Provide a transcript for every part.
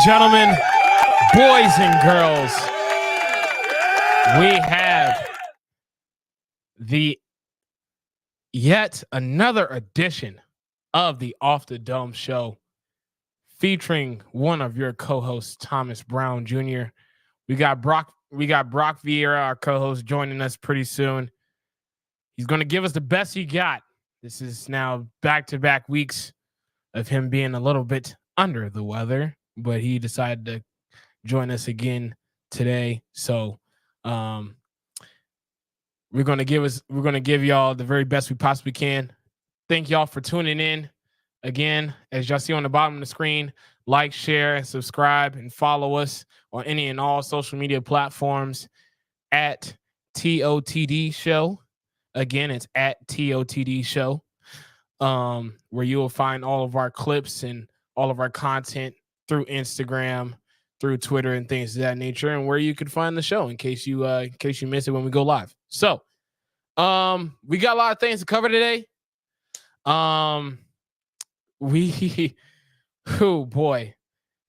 gentlemen, boys and girls, we have the yet another edition of the Off the Dome Show, featuring one of your co-hosts, Thomas Brown Jr. We got Brock Vieira, our co-host, joining us pretty soon. He's going to give us the best he got. This is now back-to-back weeks of him being a little bit under the weather, but he decided to join us again today. So we're going to give y'all the very best we possibly can. Thank y'all for tuning in. Again, as y'all see on the bottom of the screen, like, share, and subscribe, and follow us on any and all social media platforms at TOTD Show. Again, it's at TOTD Show, where you will find all of our clips and all of our content through Instagram, through Twitter, and things of that nature, and where you can find the show in case you miss it when we go live. So, we got a lot of things to cover today. Oh boy,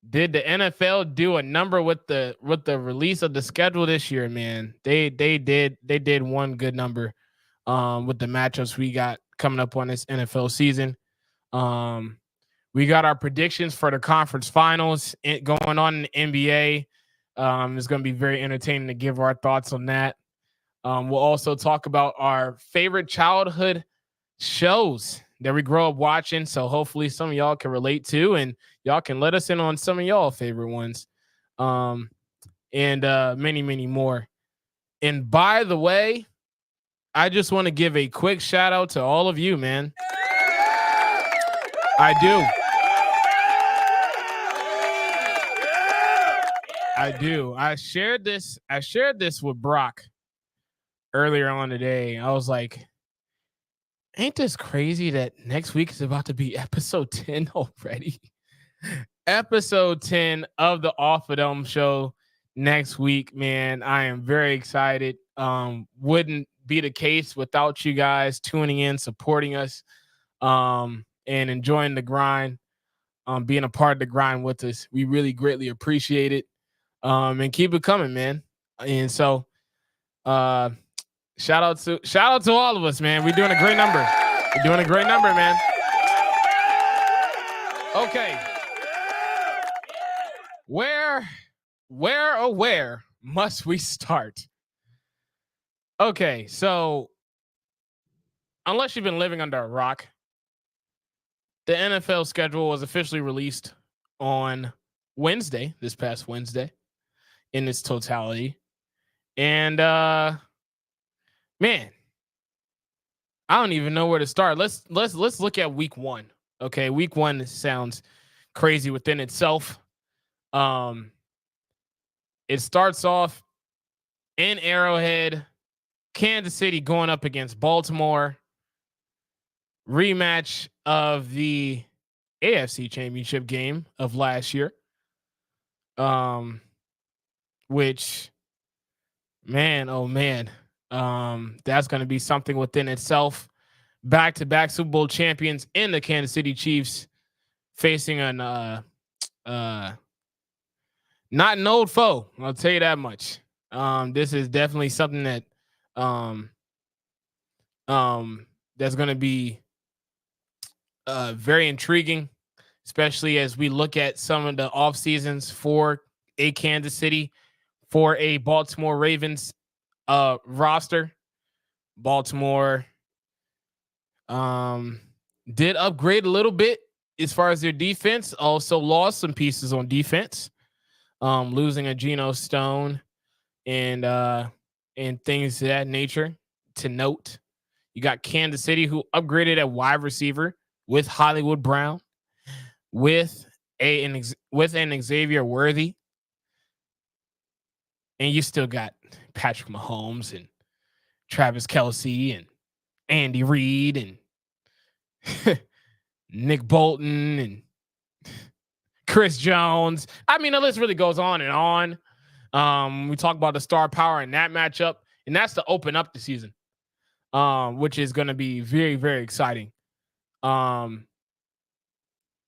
did the NFL do a number with the release of the schedule this year, man? They did one good number with the matchups we got coming up on this NFL season. We got our predictions for the conference finals going on in the NBA. It's going to be very entertaining to give our thoughts on that. We'll also talk about our favorite childhood shows that we grow up watching. So hopefully some of y'all can relate to, and y'all can let us in on some of y'all favorite ones. And many, many more. And by the way, I just want to give a quick shout out to all of you, man. I do. I shared this with Brock earlier on today. I was like, ain't this crazy that next week is about to be episode 10 already? Episode 10 of the Off the Dome Show next week, man. I am very excited. Wouldn't be the case without you guys tuning in, supporting us, and enjoying the grind, being a part of the grind with us. We really greatly appreciate it. And keep it coming, man. And so, shout out to all of us, man. We're doing a great number. Man. Okay. Where must we start? Okay, so unless you've been living under a rock, the NFL schedule was officially released on Wednesday, this past Wednesday, in its totality. And man, I don't even know where to start. Let's look at week 1. Okay, week 1 sounds crazy within itself. It starts off in Arrowhead, Kansas City going up against Baltimore. Rematch of the AFC Championship game of last year. Which, man, oh man, that's going to be something within itself. Back-to-back Super Bowl champions in the Kansas City Chiefs facing an not an old foe. I'll tell you that much. This is definitely something that that's going to be very intriguing, especially as we look at some of the off seasons for a Kansas City, for a Baltimore Ravens roster. Baltimore did upgrade a little bit as far as their defense. Also lost some pieces on defense, losing a Geno Stone and things of that nature. To note, you got Kansas City, who upgraded at wide receiver with Hollywood Brown, with an Xavier Worthy, and you still got Patrick Mahomes and Travis Kelce and Andy Reid and Nick Bolton and Chris Jones. I mean, the list really goes on and on. We talk about the star power in that matchup, and that's to open up the season, which is going to be very, very exciting.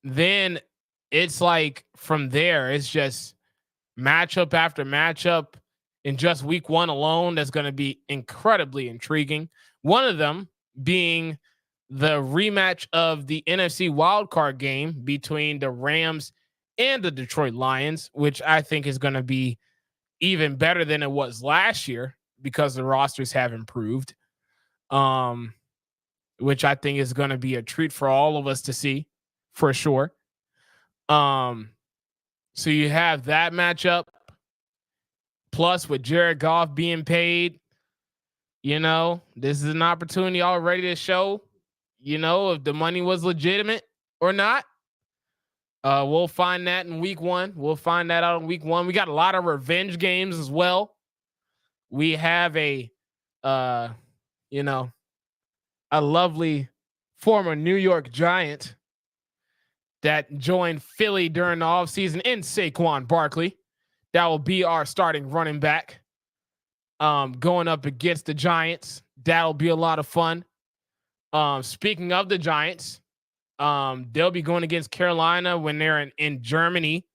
Then it's like from there, it's just matchup after matchup in just week one alone that's going to be incredibly intriguing. One of them being the rematch of the NFC wildcard game between the Rams and the Detroit Lions, which I think is going to be even better than it was last year because the rosters have improved. Which I think is going to be a treat for all of us to see for sure. So you have that matchup. Plus, with Jared Goff being paid, this is an opportunity already to show, if the money was legitimate or not. We'll find that in week one. We'll find that out in week one. We got a lot of revenge games as well. We have a lovely former New York Giant that joined Philly during the offseason in Saquon Barkley. That will be our starting running back going up against the Giants. That'll be a lot of fun. Speaking of the Giants, they'll be going against Carolina when they're in Germany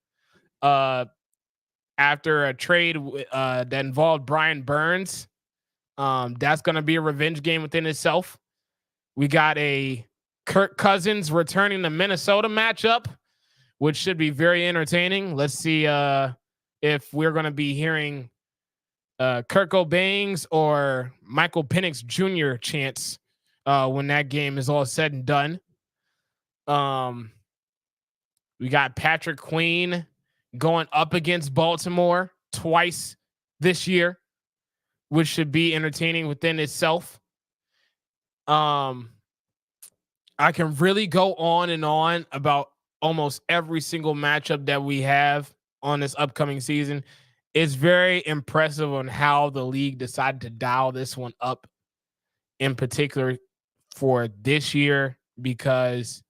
after a trade that involved Brian Burns. That's going to be a revenge game within itself. We got a Kirk Cousins returning to Minnesota matchup, which should be very entertaining. Let's see if we're going to be hearing Kurt Cobain's or Michael Penix Jr. chants when that game is all said and done. We got Patrick Queen going up against Baltimore twice this year, which should be entertaining within itself. I can really go on and on about almost every single matchup that we have on this upcoming season. It's very impressive on how the league decided to dial this one up in particular for this year, because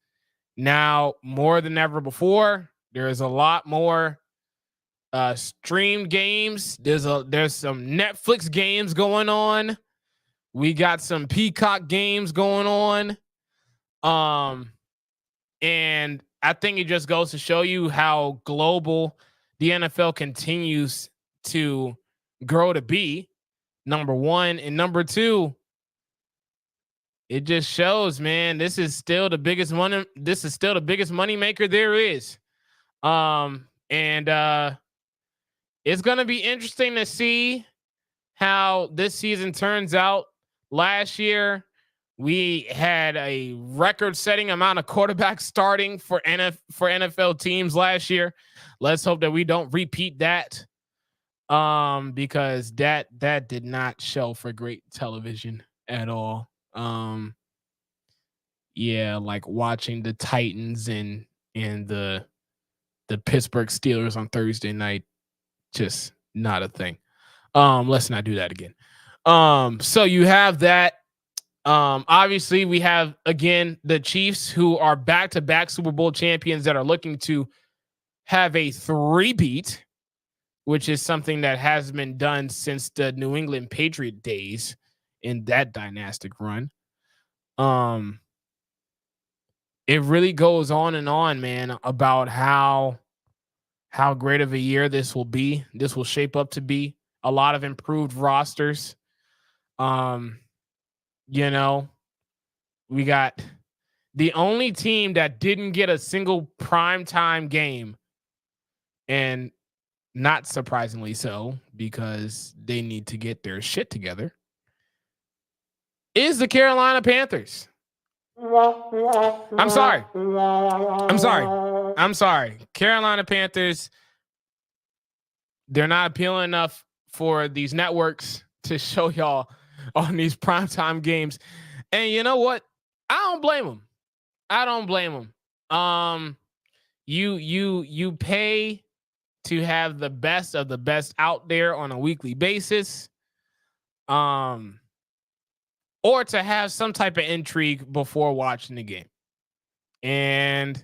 now more than ever before, there's a lot more streamed games. There's some Netflix games going on. We got some Peacock games going on. And I think it just goes to show you how global the NFL continues to grow to be, number one. And number two, it just shows, man, this is still the biggest money. This is still the biggest money maker there is. It's going to be interesting to see how this season turns out. Last year, we had a record-setting amount of quarterbacks starting for NFL teams last year. Let's hope that we don't repeat that, because that did not show for great television at all. Like watching the Titans and the Pittsburgh Steelers on Thursday night, just not a thing. Let's not do that again. So you have that. Obviously we have, again, the Chiefs, who are back-to-back Super Bowl champions that are looking to have a 3-peat, which is something that has been done since the New England Patriot days in that dynastic run. It really goes on and on, man, about how great of a year this will be. This will shape up to be a lot of improved rosters. We got the only team that didn't get a single primetime game, and not surprisingly so, because they need to get their shit together, is the Carolina Panthers. I'm sorry. Carolina Panthers, they're not appealing enough for these networks to show y'all on these primetime games. And you know what? I don't blame them. You pay to have the best of the best out there on a weekly basis. Or to have some type of intrigue before watching the game. And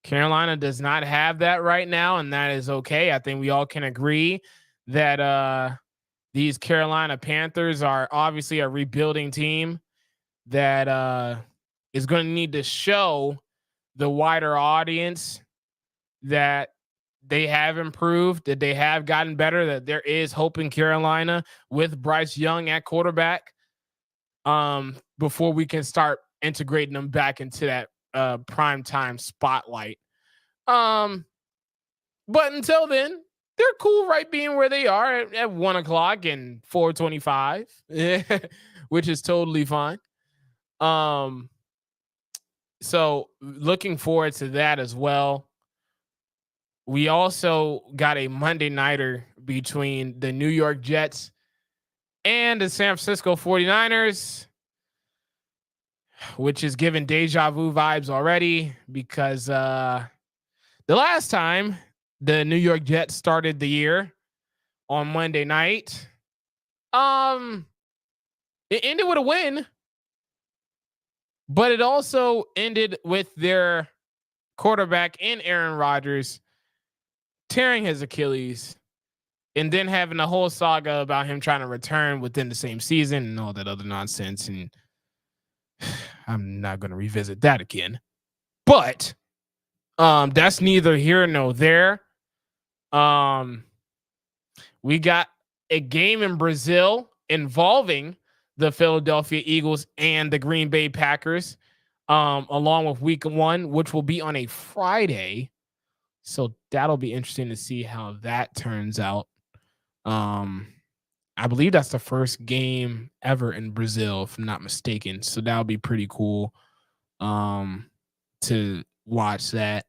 Carolina does not have that right now, and that is okay. I think we all can agree that these Carolina Panthers are obviously a rebuilding team that is going to need to show the wider audience that they have improved, that they have gotten better, that there is hope in Carolina with Bryce Young at quarterback. Before we can start integrating them back into that prime time spotlight. But until then, they're cool right being where they are at 1 o'clock and 4:25, which is totally fine. So looking forward to that as well. We also got a Monday nighter between the New York Jets and the San Francisco 49ers, which is giving deja vu vibes already because the last time the New York Jets started the year on Monday night, it ended with a win, but it also ended with their quarterback in Aaron Rodgers tearing his Achilles and then having a whole saga about him trying to return within the same season and all that other nonsense. And I'm not going to revisit that again. But that's neither here nor there. We got a game in Brazil involving the Philadelphia Eagles and the Green Bay Packers, along with week 1, which will be on a Friday. So that'll be interesting to see how that turns out. I believe that's the first game ever in Brazil, if I'm not mistaken. So that'll be pretty cool to watch that.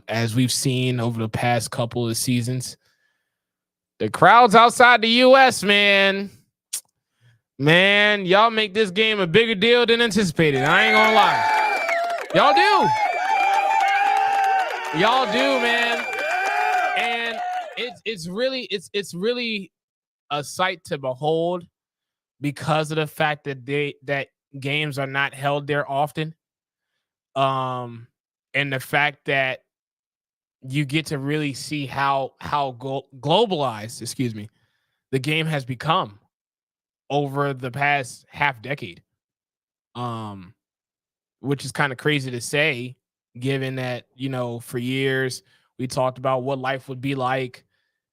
As we've seen over the past couple of seasons, the crowds outside the US, man, y'all make this game a bigger deal than anticipated. I ain't gonna lie. Y'all do, man. And it's really a sight to behold because of the fact that that games are not held there often. And the fact that you get to really see how globalized, the game has become over the past half decade. Which is kind of crazy to say, given that, for years we talked about what life would be like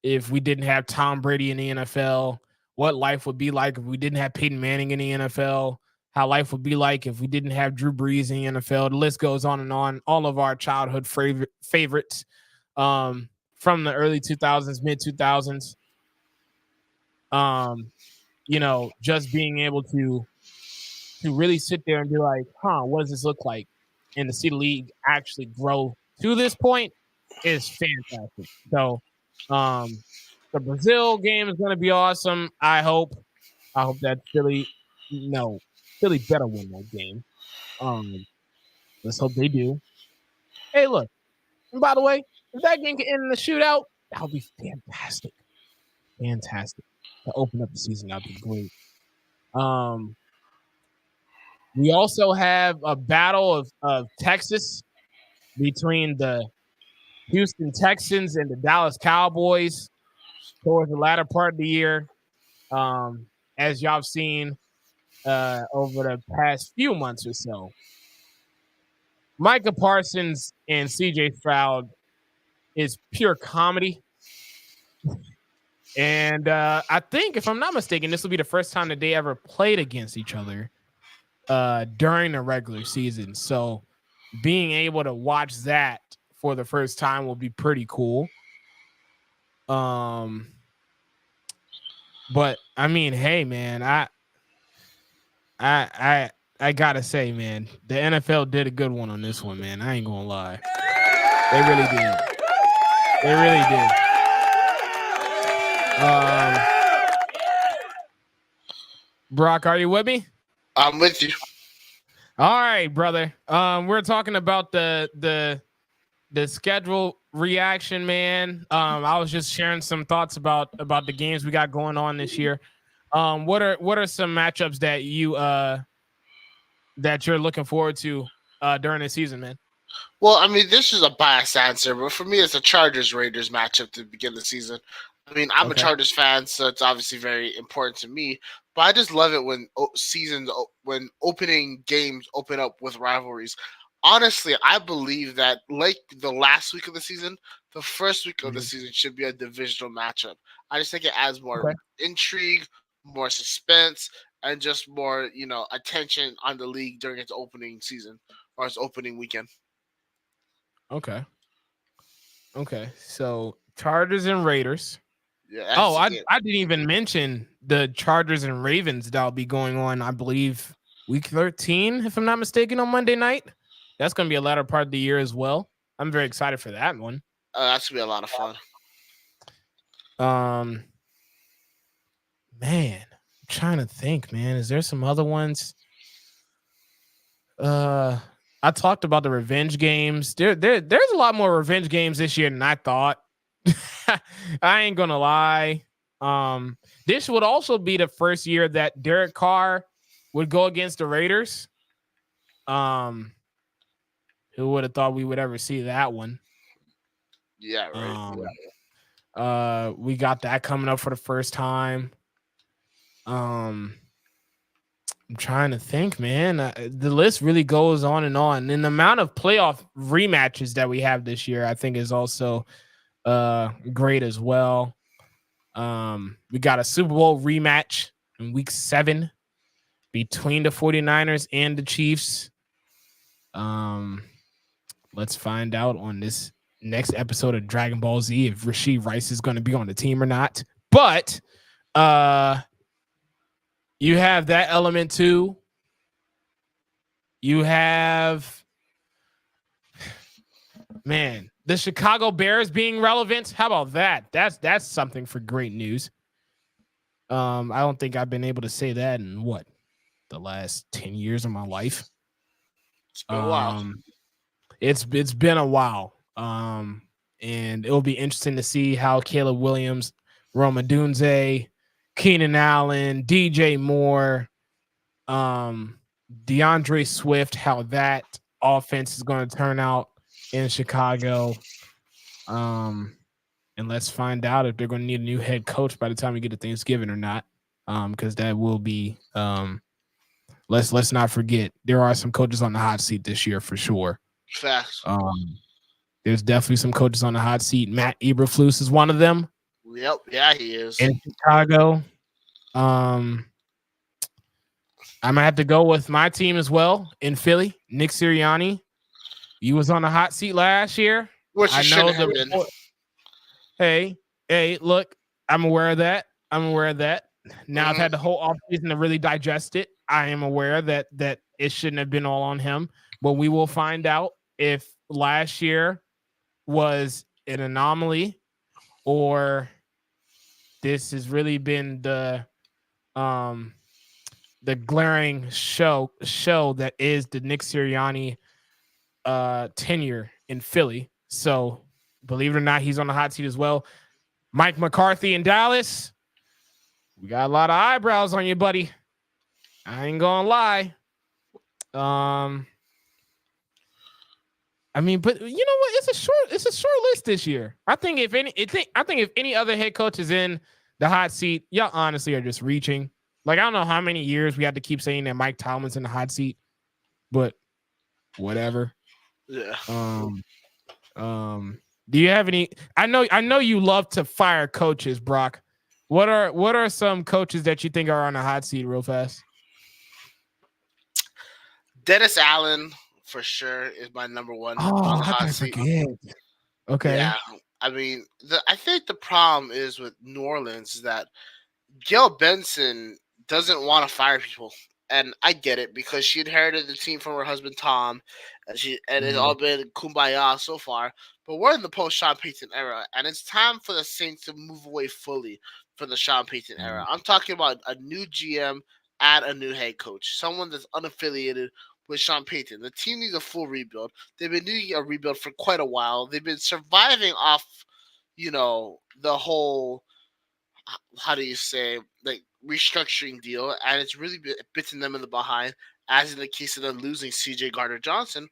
if we didn't have Tom Brady in the NFL, what life would be like if we didn't have Peyton Manning in the NFL, how life would be like if we didn't have Drew Brees in the NFL. The list goes on and on. All of our childhood favorites from the early 2000s, mid 2000s. Just being able to really sit there and be like, what does this look like? And to see the league actually grow to this point is fantastic. So the Brazil game is going to be awesome. I hope that Philly better win that game. Let's hope they do. Hey, look, and by the way, if that game can end in a shootout, that would be fantastic. Fantastic. To open up the season, that would be great. We also have a battle of Texas between the Houston Texans and the Dallas Cowboys towards the latter part of the year. As y'all have seen over the past few months or so, Micah Parsons and CJ Stroud is pure comedy. And I think, if I'm not mistaken, this will be the first time that they ever played against each other during the regular season. So being able to watch that for the first time will be pretty cool. But I mean, hey, man, I gotta say, man, the NFL did a good one on this one, man. I ain't gonna lie. They really did. They really did. Brock, are you with me? I'm with you. All right, brother. We're talking about the schedule reaction, man. I was just sharing some thoughts about the games we got going on this year. What are some matchups that you're looking forward to during the season, man? Well, I mean, this is a biased answer, but for me, it's a Chargers-Raiders matchup to begin the season. I mean, I'm a Chargers fan, so it's obviously very important to me. But I just love it when when opening games open up with rivalries. honestly, I believe that like the last week of the season, the first week of the Mhm. season should be a divisional matchup. I just think it adds more Okay. intrigue, more suspense, and just more, attention on the league during its opening season or its opening weekend. Okay. Okay. So Chargers and Raiders. Yeah, Oh, that's I it. I didn't even mention the Chargers and Ravens that'll be going on, I believe, week 13, if I'm not mistaken, on Monday night. That's going to be a latter part of the year as well. I'm very excited for that one. That's gonna be a lot of fun. Um, man, I'm trying to think, man. Is there some other ones? I talked about the revenge games. There's a lot more revenge games this year than I thought. I ain't gonna lie. This would also be the first year that Derek Carr would go against the Raiders. Um, who would have thought we would ever see that one? Yeah, right. We got that coming up for the first time. I'm trying to think, man. The list really goes on, and the amount of playoff rematches that we have this year, I think, is also great as well. We got a Super Bowl rematch in week 7 between the 49ers and the Chiefs. Let's find out on this next episode of Dragon Ball Z if Rashee Rice is going to be on the team or not. But you have that element too. You have, man, the Chicago Bears being relevant. How about that? That's something for great news. I don't think I've been able to say that in the last 10 years of my life. It's been a while. It's been a while. And it'll be interesting to see how Caleb Williams, Rome Odunze, Keenan Allen, DJ Moore, DeAndre Swift, how that offense is going to turn out in Chicago. And let's find out if they're going to need a new head coach by the time we get to Thanksgiving or not. Because that will be let's not forget there are some coaches on the hot seat this year for sure. Facts. There's definitely some coaches on the hot seat. Matt Eberflus is one of them. Yep, yeah, he is. In Chicago. I might have to go with my team as well in Philly. Nick Sirianni. He was on the hot seat last year. Which I know that. Hey, look, I'm aware of that. Now I've had the whole offseason to really digest it. I am aware that it shouldn't have been all on him, but we will find out if last year was an anomaly or this has really been the glaring show that is the Nick Sirianni tenure in Philly. So believe it or not, he's on the hot seat as well. Mike McCarthy in Dallas. We got a lot of eyebrows on you, buddy. I ain't gonna lie. I mean, but you know what? It's a short list this year. I think if any other head coach is in the hot seat, y'all honestly are just reaching. Like, I don't know how many years we have to keep saying that Mike Tomlin's in the hot seat, but whatever. Yeah. Do you have any? I know you love to fire coaches, Brock. What are some coaches that you think are on the hot seat real fast? Dennis Allen for sure is my number one. Oh, how can I forget? Okay. Yeah, I mean, I think the problem is with New Orleans is that Gail Benson doesn't want to fire people, and I get it because she inherited the team from her husband Tom, and it's all been kumbaya so far. But we're in the post Sean Payton era, and it's time for the Saints to move away fully from the Sean Payton era. I'm talking about a new GM and a new head coach, someone that's unaffiliated with Sean Payton. The team needs a full rebuild. They've been doing a rebuild for quite a while. They've been surviving off, the whole, how do you say, like, restructuring deal, and it's really bitten them in the behind, as in the case of them losing CJ Gardner-Johnson,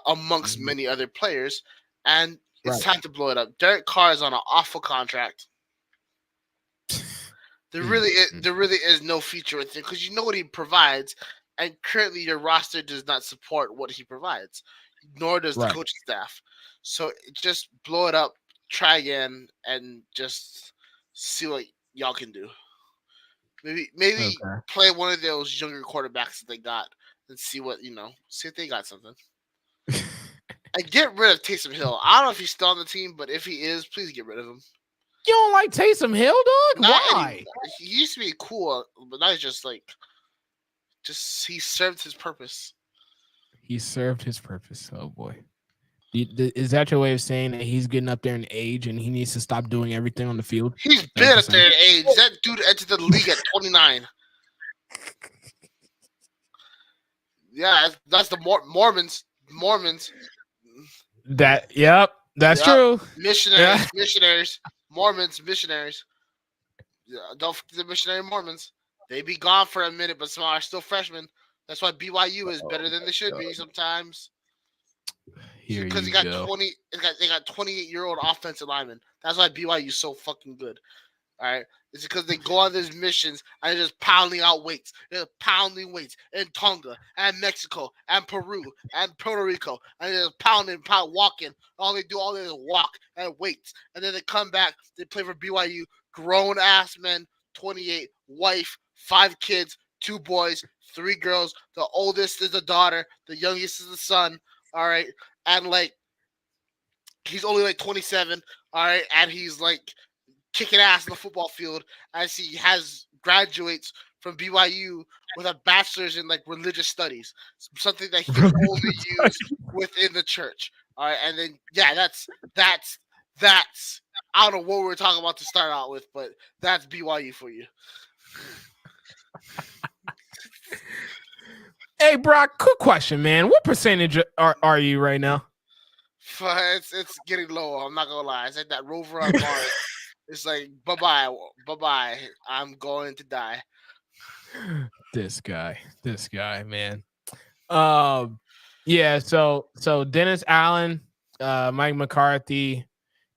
amongst many other players, and it's time to blow it up. Derek Carr is on an awful contract. There really is no future with him because you know what he provides, and currently your roster does not support what he provides, nor does the Right. coaching staff. So just blow it up, try again, and just see what y'all can do. Maybe Okay. play one of those younger quarterbacks that they got and see what see if they got something. And get rid of Taysom Hill. I don't know if he's still on the team, but if he is, please get rid of him. You don't like Taysom Hill, dog? Not Why? anymore. He used to be cool, but now he's just he served his purpose. He served his purpose. Oh boy. Is that your way of saying that he's getting up there in age and he needs to stop doing everything on the field? He's been at their age. That dude entered the league at 29. Yeah, that's the Mormons. That's true. Missionaries, Mormons, missionaries. Yeah, don't forget the missionary Mormons. They be gone for a minute, but some are still freshmen. That's why BYU is better than they should be sometimes. Because they got 28-year-old offensive linemen. That's why BYU is so fucking good. All right, it's because they go on these missions and they're just pounding out weights. They're pounding weights in Tonga and Mexico and Peru and Puerto Rico, and they're just walking. All they do is walk and weights, and then they come back. They play for BYU. Grown ass men, 28, wife, 5 kids, 2 boys, 3 girls. The oldest is a daughter. The youngest is a son. All right, and he's only 27. All right, and he's kicking ass in the football field as he graduates from BYU with a bachelor's in religious studies, something that he can only use within the church. All right, and then that's I don't know what we were talking about to start out with, but that's BYU for you. Hey, Brock, quick question, man. What percentage are you right now? It's getting low. I'm not gonna lie. I said that Rover on Mars. It's bye-bye. I'm going to die. This guy, man. Yeah. So Dennis Allen, Mike McCarthy,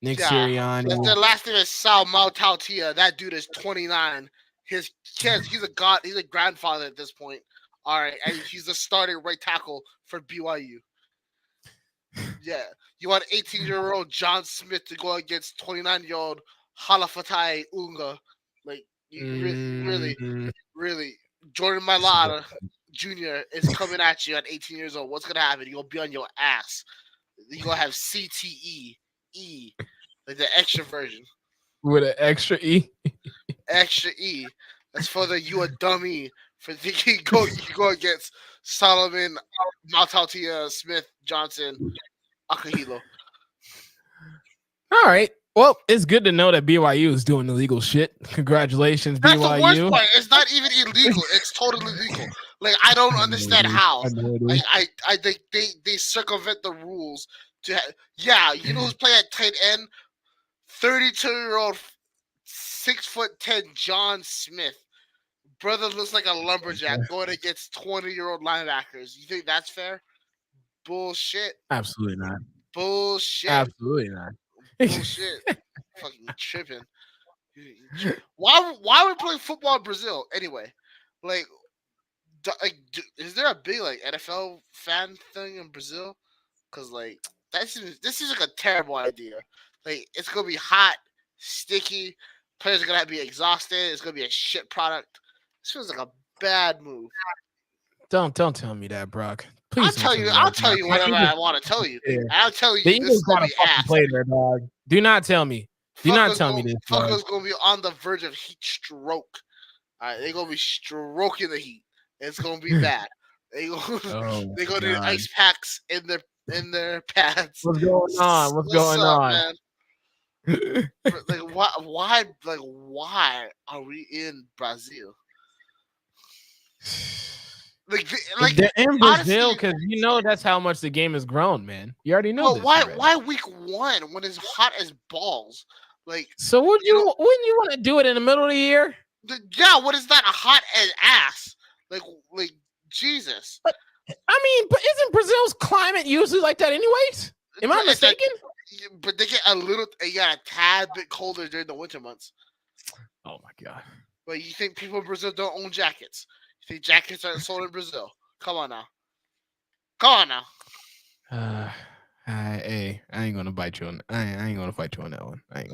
Nick Sirianni. The last name is Sal Mautautia. That dude is 29. He's a god. He's a grandfather at this point. All right, and he's the starting right tackle for BYU. Yeah, you want 18-year-old John Smith to go against 29-year-old Halafatai Unga, really, Jordan Mailata Jr. is coming at you at 18 years old. What's gonna happen? You're gonna be on your ass. You're gonna have CTE, the extra version with an extra E. Extra E. That's for the you a dummy for thinking you go against Solomon Mautautia Smith Johnson Akahilo. All right. Well, it's good to know that BYU is doing illegal shit. Congratulations, That's BYU. The worst part. It's not even illegal. It's totally legal. I don't understand how. I think they circumvent the rules to. You know who's playing at tight end? 32-year-old, 6'10" John Smith. Brother looks like a lumberjack going against 20-year-old linebackers. You think that's fair? Bullshit. Absolutely not. Bullshit. Absolutely not. Bullshit. Fucking tripping. Why are we playing football in Brazil anyway? Is there a big NFL fan thing in Brazil? Because this is a terrible idea. It's gonna be hot, sticky. Players are gonna be exhausted. It's gonna be a shit product. This feels like a bad move. Don't tell me that, Brock. Please. I'll tell you whatever I want to tell you. Yeah. I'll tell you. The Eagles got a fucking play there, dog. Do not tell me. Do not tell me this. Fuckers gonna be on the verge of heat stroke. All right, they're gonna be stroking the heat. It's gonna be bad. They're gonna do ice packs in their pads. What's going on? What's going on? Man? Why are we in Brazil? They're in Brazil because that's how much the game has grown, man. You already know. But why week 1 when it's hot as balls? So wouldn't you want to do it in the middle of the year? What is that? A hot ass? Jesus. But isn't Brazil's climate usually like that anyways? Am I mistaken? But they get a tad bit colder during the winter months. Oh my god. But you think people in Brazil don't own jackets? You think jackets are sold in Brazil? Come on now. Come on now. I ain't gonna bite you on. I ain't gonna fight you on that one. I ain't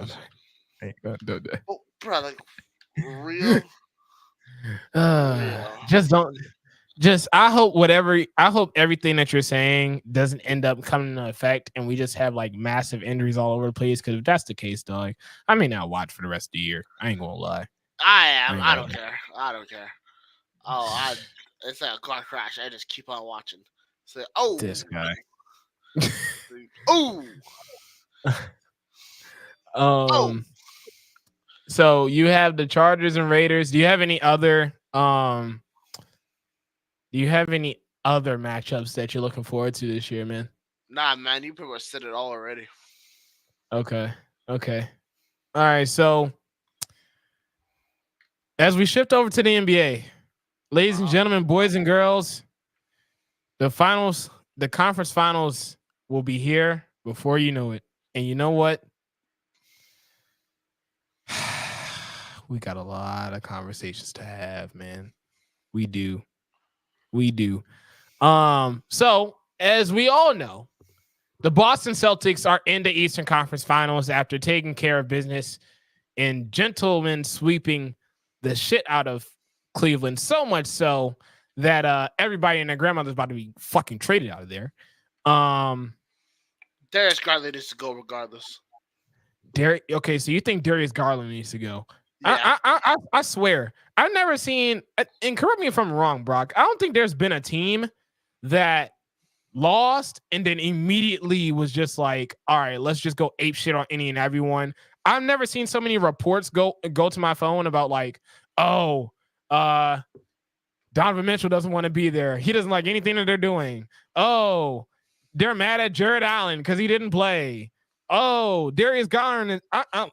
gonna do that. Oh, bro, like real. Just don't. Just I hope everything that you're saying doesn't end up coming into effect, and we just have like massive injuries all over the place. Because if that's the case, dog, I may not watch for the rest of the year. I ain't gonna lie. I am. I don't care. I don't care. Oh, it's like a car crash. I just keep on watching. So, oh, This guy. Oh. So you have the Chargers and Raiders. Do you have any other matchups that you're looking forward to this year, man? Nah, man, you pretty much said it all already. Okay. All right. So as we shift over to the NBA, ladies and gentlemen, boys and girls, the conference finals will be here before you know it. And you know what? We got a lot of conversations to have, man. We do. So as we all know, the Boston Celtics are in the Eastern Conference Finals after taking care of business and gentlemen sweeping the shit out of Cleveland, so much so that everybody and their grandmother's about to be fucking traded out of there. Darius Garland needs to go regardless. Okay, so you think Darius Garland needs to go? Yeah. I swear, I've never seen, and correct me if I'm wrong, Brock, I don't think there's been a team that lost and then immediately was just like, all right, let's just go ape shit on any and everyone. I've never seen so many reports go to my phone about like, oh, Donovan Mitchell doesn't want to be there. He doesn't like anything that they're doing. Oh, they're mad at Jared Allen because he didn't play. Oh, Darius Garland,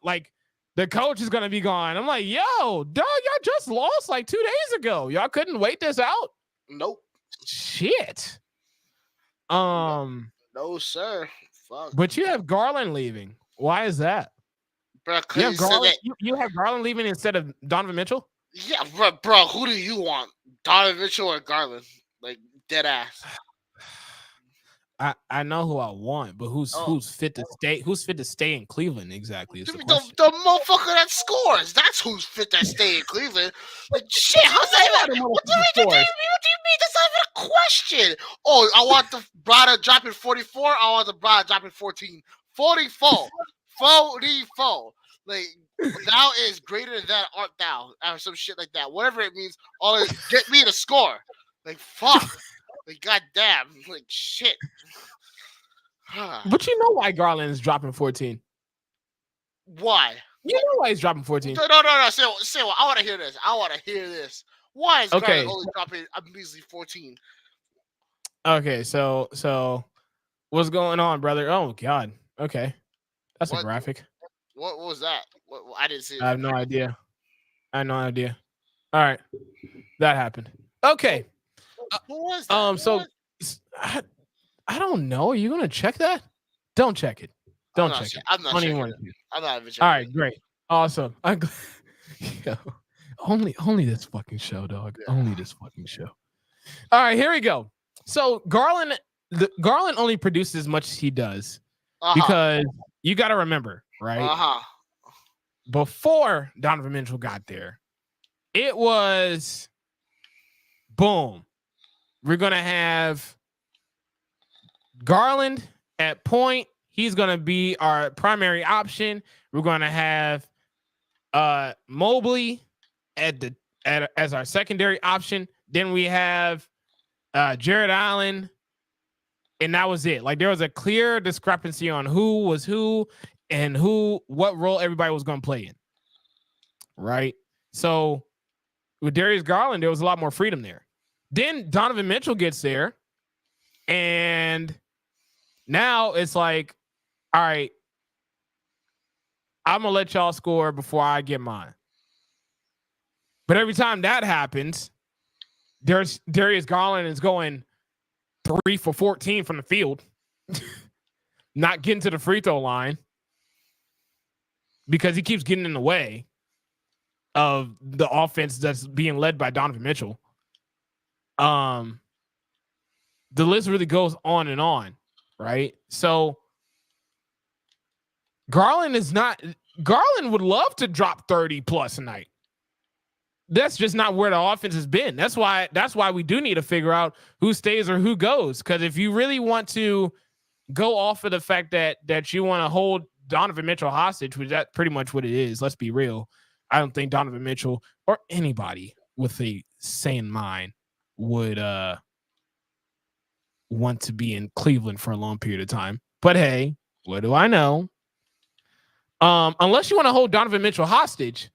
like the coach is gonna be gone. I'm like, yo, dog, y'all just lost like 2 days ago. Y'all couldn't wait this out. Nope. Shit. No, sir. Fuck. But you have Garland leaving. Why is that? Bro, you have Garland leaving instead of Donovan Mitchell? Yeah, bro, who do you want? Donovan Mitchell or Garland? Like, dead ass. I know who I want, but who's fit to stay? Who's fit to stay in Cleveland exactly? Is the motherfucker that scores. That's who's fit to stay in Cleveland. Like shit, how's that even? What do you mean? That's not even a question. Oh, I want the Brada dropping 44. I want the Brada dropping 14. 44. 44. Like thou is greater than art thou, or some shit like that. Whatever it means. All is get me to score. Like fuck. Like goddamn. Like shit. But you know why Garland is dropping 14? Why? You know why he's dropping 14? No. Say what? I want to hear this. Why is Garland only dropping a measly 14? Okay, so what's going on, brother? Oh God. Okay, that's a graphic. What was that? I didn't see it. I have no idea. All right, that happened. Okay. Who was that? I don't know. Are you gonna check that? Don't check it. Don't check it. I'm not checking it. I'm not even checking. All right, great, awesome. Only this fucking show, dog. Yeah. Only this fucking show. All right, here we go. So Garland only produces as much as he does because you got to remember, right? Before Donovan Mitchell got there, it was boom. We're gonna have Garland at point. He's gonna be our primary option. We're gonna have Mobley as our secondary option. Then we have Jared Allen, and that was it. Like there was a clear discrepancy on who was who and what role everybody was going to play in. Right. So with Darius Garland, there was a lot more freedom there. Then Donovan Mitchell gets there, and now it's like, all right, I'm gonna let y'all score before I get mine. But every time that happens, Darius Garland is going 3 for 14 from the field, not getting to the free throw line because he keeps getting in the way of the offense that's being led by Donovan Mitchell. The list really goes on and on, right? So Garland would love to drop 30 plus a night. That's just not where the offense has been. That's why we do need to figure out who stays or who goes. Because if you really want to go off of the fact that you want to hold Donovan Mitchell hostage, which that's pretty much what it is. Let's be real. I don't think Donovan Mitchell or anybody with a sane mind would want to be in Cleveland for a long period of time. But hey, what do I know? Unless you want to hold Donovan Mitchell hostage,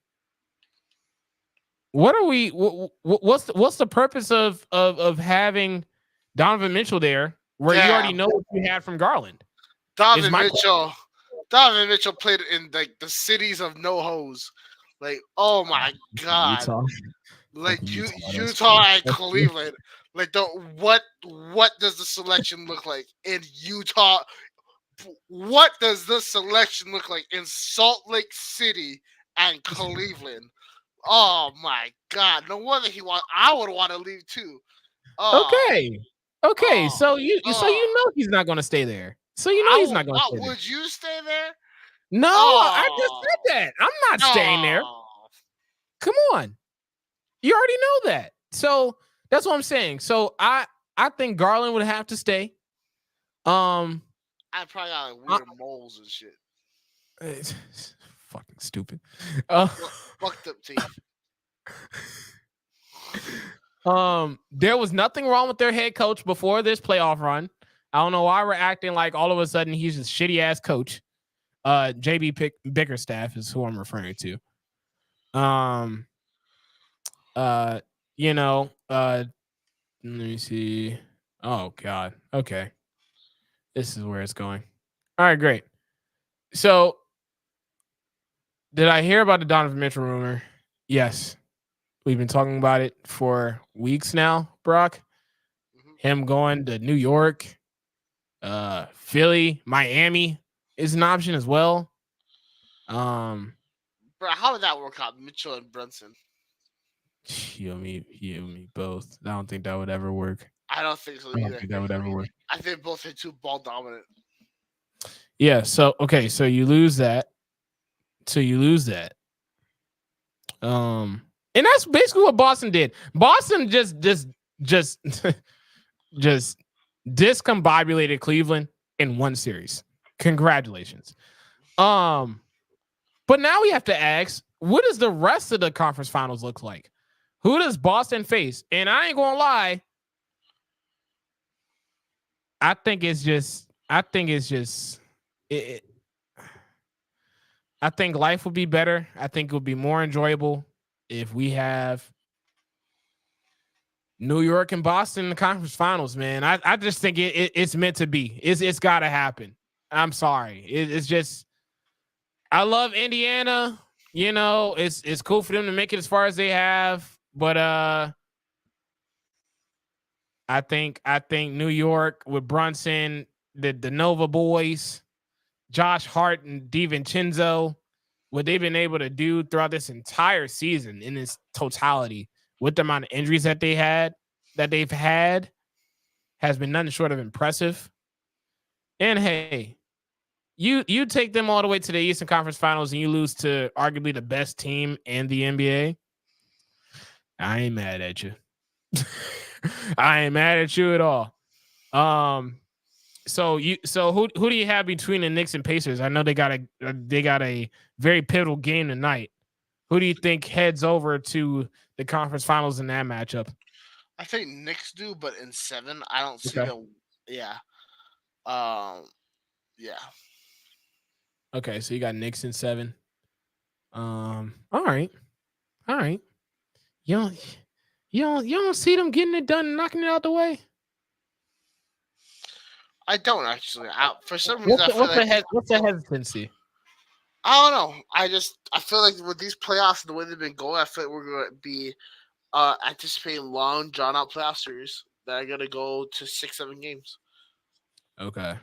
what are we? What's the purpose of having Donovan Mitchell there where you already know what you had from Garland? Donovan Mitchell played in like the cities of no hose. Like, oh my god, Utah. like Utah and Cleveland. Like, what does the selection look like in Utah? What does the selection look like in Salt Lake City and Cleveland? Oh my god! No wonder I would want to leave too. Okay. So you know he's not going to stay there. So you know he's not going to stay there. Would you stay there? No, I just said that. I'm not staying there. Come on. You already know that. So that's what I'm saying. So I think Garland would have to stay. I probably got like weird moles and shit. It's fucking stupid. Fucked up teeth. There was nothing wrong with their head coach before this playoff run. I don't know why we're acting like all of a sudden he's a shitty ass coach. JB Bickerstaff is who I'm referring to. Let me see. Oh God. Okay. This is where it's going. All right, great. So did I hear about the Donovan Mitchell rumor? Yes. We've been talking about it for weeks now, Brock. Him going to New York, Philly, Miami is an option as well. Bro, how would that work out? Mitchell and Brunson. You and me both. I don't think that would ever work. I don't think so either. I don't think that would ever work. I think both are too ball dominant. Yeah. So so you lose that. And that's basically what Boston did. Boston just discombobulated Cleveland in one series. Congratulations. But now we have to ask, what does the rest of the conference finals look like? Who does Boston face? And I ain't gonna lie, I think life would be better. I think it would be more enjoyable if we have New York and Boston in the conference finals, man. I just think it's meant to be. It's got to happen. I'm sorry. It's just, I love Indiana. You know, it's cool for them to make it as far as they have, but I think New York with Brunson, the Nova boys, Josh Hart and DiVincenzo, what they've been able to do throughout this entire season in its totality with the amount of injuries that they've had has been nothing short of impressive. And hey, you take them all the way to the Eastern Conference Finals and you lose to arguably the best team in the NBA. I ain't mad at you. I ain't mad at you at all. So who do you have between the Knicks and Pacers? I know they got a very pivotal game tonight. Who do you think heads over to the conference finals in that matchup? I think Knicks do, but in 7, I don't see them. Yeah. Yeah. Okay, so you got Knicks in 7. All right. You don't see them getting it done and knocking it out the way? I don't actually. For some reason, what's the hesitancy? I don't know. I feel like with these playoffs and the way they've been going, I feel like we're going to be anticipating long, drawn out playoff series that are going to go to 6-7 games. Okay.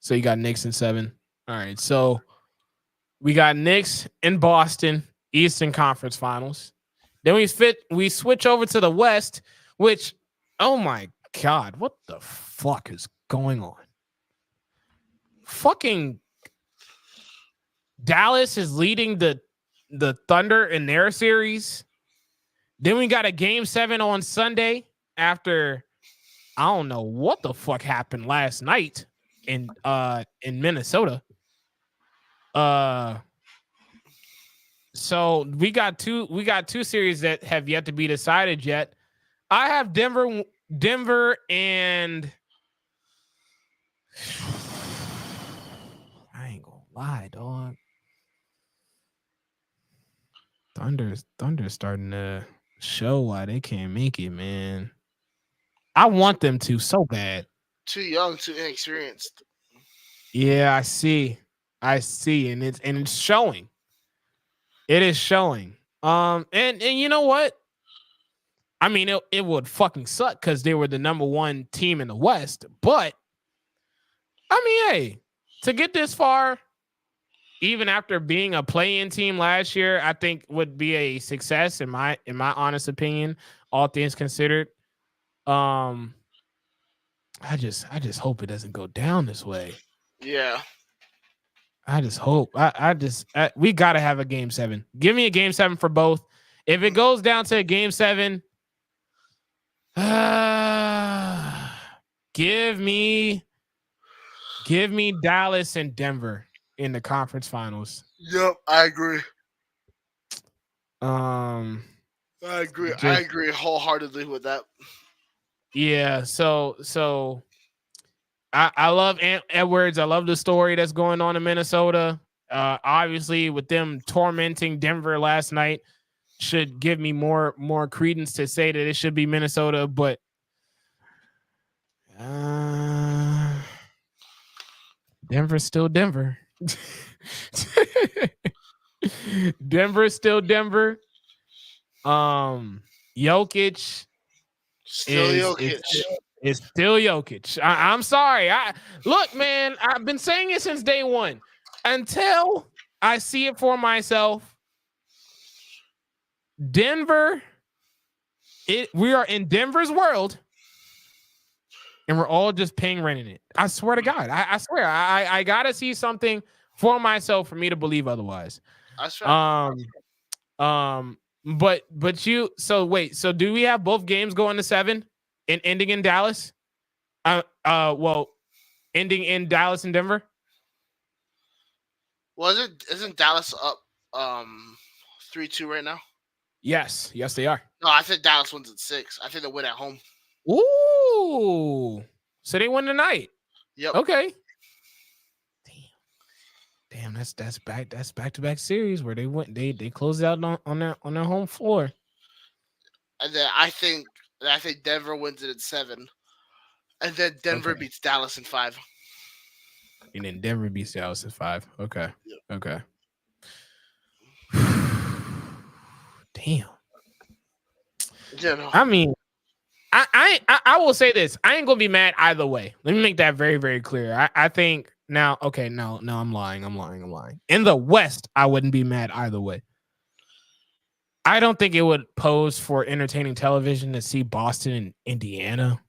So you got Knicks in 7. All right. So we got Knicks in Boston, Eastern Conference Finals. Then we switch over to the West. Which, oh my God, what the fuck is going on? Fucking Dallas is leading the Thunder in their series. Then we got a game 7 on Sunday after I don't know what the fuck happened last night in Minnesota. So we got two series that have yet to be decided yet. I have Denver and I ain't gonna lie, dog. Thunder's starting to show why they can't make it, man. I want them to so bad. Too young, too inexperienced. Yeah, I see, and it's showing. It is showing. And you know what? I mean, it would fucking suck because they were the number 1 team in the West. But I mean, hey, to get this far, even after being a play-in team last year, I think would be a success in my honest opinion, all things considered. I just hope it doesn't go down this way. Yeah. I just hope. We got to have a game 7. Give me a game 7 for both. If it goes down to a game 7, give me Dallas and Denver in the conference finals. Yep, I agree. I agree wholeheartedly with that. Yeah, so I love Edwards. I love the story that's going on in Minnesota. Obviously, with them tormenting Denver last night, should give me more credence to say that it should be Minnesota. But Denver's still Denver. Denver's still Denver. Jokic is still Jokic. I'm sorry. Look, man, I've been saying it since day one. Until I see it for myself, Denver, we are in Denver's world, and we're all just paying rent in it. I swear to God. I swear. I gotta see something for myself for me to believe otherwise. That's right. But you. So wait. So do we have both games going to 7 and ending in Dallas? Well, ending in Dallas and Denver. Isn't Dallas up 3-2 right now? Yes, they are. No, I think Dallas wins at 6. I think they win at home. Ooh, so they win tonight. Yep. Okay. Damn, that's back to back series where they went. They closed out on their home floor. And then I think Denver wins it at 7, and then Denver beats Dallas in 5. And then Denver beats Dallas in 5. Okay. Yep. Okay. Damn. Yeah, no. I mean, I will say this. I ain't gonna be mad either way. Let me make that very, very clear. I think now. Okay, no, I'm lying. In the West, I wouldn't be mad either way. I don't think it would pose for entertaining television to see Boston and Indiana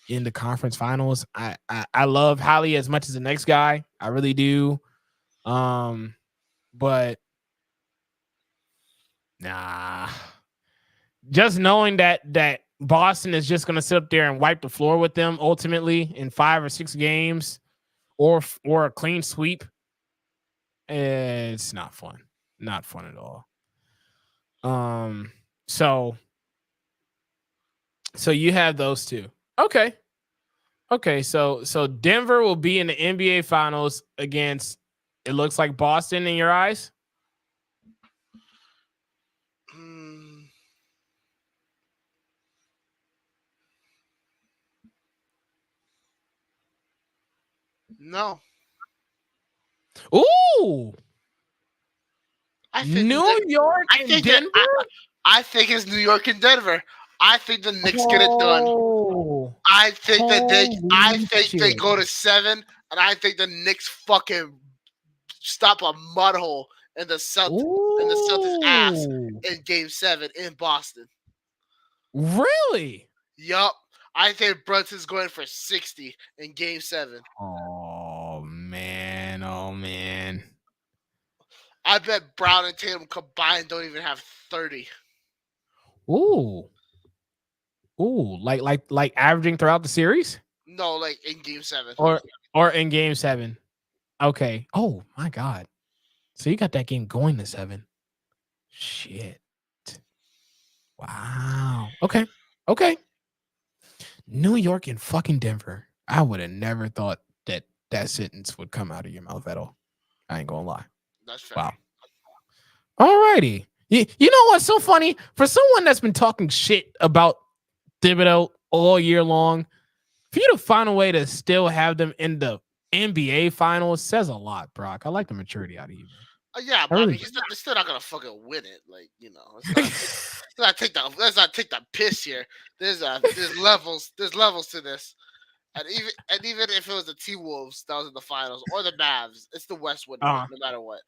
in the conference finals. I love Hallie as much as the next guy. I really do. But nah. Just knowing that Boston is just going to sit up there and wipe the floor with them ultimately in 5 or 6 games or a clean sweep, it's not fun. Not fun at all. So you have those two. Okay. So Denver will be in the NBA Finals against, it looks like, Boston in your eyes? No. Ooh. New York and Denver? I think it's New York and Denver. I think the Knicks get it done. I think they go to 7, and I think the Knicks fucking stop a mud hole in the Celtics ass in Game 7 in Boston. Really? Yup. I think Brunson's going for 60 in Game 7. Oh man. Oh man. I bet Brown and Tatum combined don't even have 30. Ooh. Ooh. Like averaging throughout the series? No, like in Game 7. Or in game 7. Okay. Oh my God. So you got that game going to 7. Shit. Wow. Okay. Okay. New York and fucking Denver. I would have never thought that sentence would come out of your mouth at all. I ain't gonna lie. That's fair. Wow. Alrighty. You know what's so funny? For someone that's been talking shit about Thibodeau all year long, for you to find a way to still have them in the NBA finals says a lot, Brock. I like the maturity out of you, man. Yeah, but I mean, they're still not gonna fucking win it. Like, let's not take the piss here. There's levels to this, and even if it was the T Wolves that was in the finals or the Mavs, it's the West winning it, no matter what,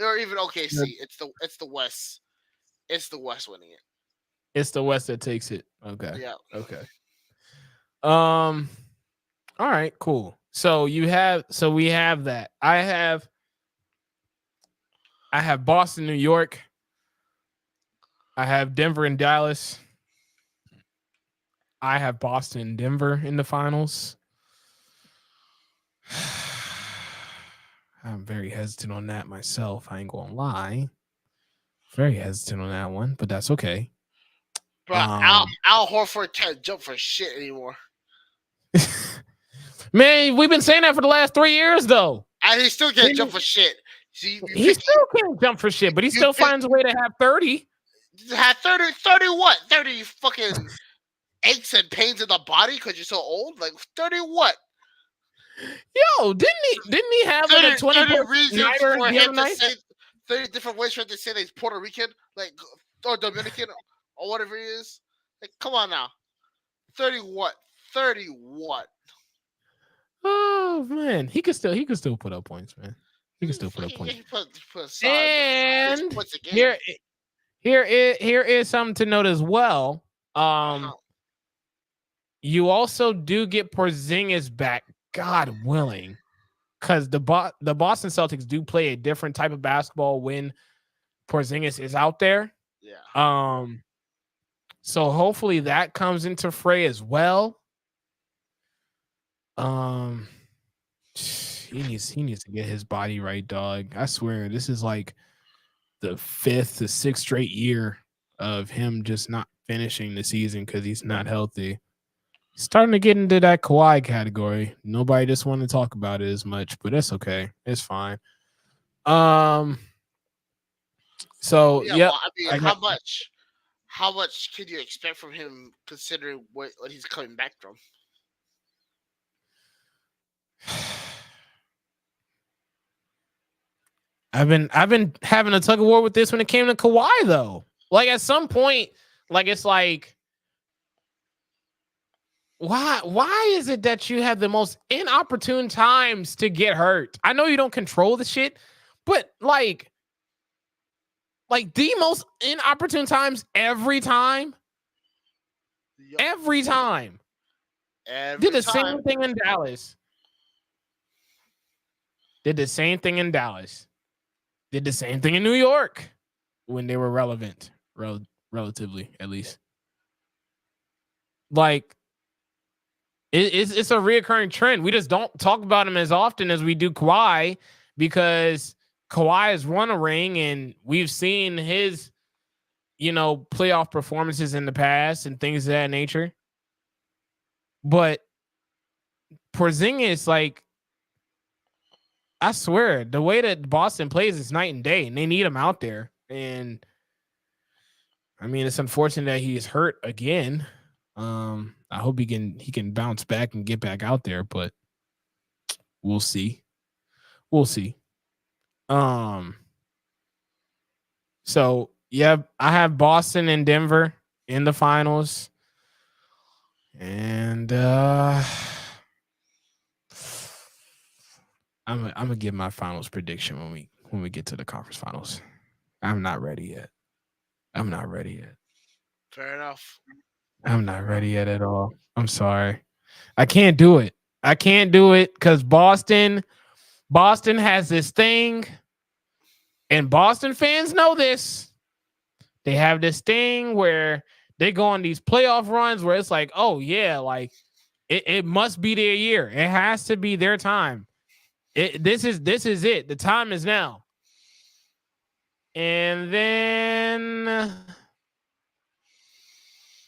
or even OKC, it's the West, winning it. It's the West that takes it. Okay. Yeah. Okay. All right. Cool. So we have that. I have Boston, New York. I have Denver and Dallas. I have Boston and Denver in the finals. I'm very hesitant on that myself. I ain't gonna lie. Very hesitant on that one, but that's okay. Bro, Al Horford can't jump for shit anymore. Man, we've been saying that for the last 3 years, though. And he still can't jump for shit. He still can't jump for shit, but he still finds a way to have 30. Have 30 what? 30 fucking aches and pains in the body because you're so old? Like 30 what? Yo, didn't he have like a 20 reasons for him to say 30 different ways for him to say that he's Puerto Rican, like, or Dominican, or whatever he is? Like, come on now. 30 what? 30 what? Oh man, he could still put up points, man. He can still put up points. And here is something to note as well. You also do get Porzingis back, God willing, because the Boston Celtics do play a different type of basketball when Porzingis is out there. Yeah. So hopefully that comes into fray as well. He needs to get his body right, dog. I swear, this is like the 5th to 6th straight year of him just not finishing the season because he's not healthy. He's starting to get into that Kawhi category. Nobody just want to talk about it as much, but that's okay. It's fine. So yeah, well, I mean, how much can you expect from him considering what he's coming back from? I've been having a tug of war with this when it came to Kawhi, though. Like at some point, like it's like, why is it that you have the most inopportune times to get hurt? I know you don't control the shit, but like the most inopportune times every time. Yep. Every time. Did the same thing in Dallas. Did the same thing in Dallas. Did the same thing in New York when they were relevant, relatively at least. Like it's a reoccurring trend. We just don't talk about him as often as we do Kawhi because Kawhi has won a ring and we've seen his, playoff performances in the past and things of that nature. But Porzingis, like, I swear, the way that Boston plays is night and day, and they need him out there. And I mean, it's unfortunate that he's hurt again. I hope he can bounce back and get back out there, but we'll see. So yeah, I have Boston and Denver in the finals, and I'm gonna give my finals prediction when we get to the conference finals. I'm not ready yet. Fair enough. I'm not ready yet at all. I'm sorry. I can't do it. I can't do it because Boston has this thing, and Boston fans know this. They have this thing where they go on these playoff runs where it's like, oh yeah, like it must be their year. It has to be their time. This is it. The time is now. And then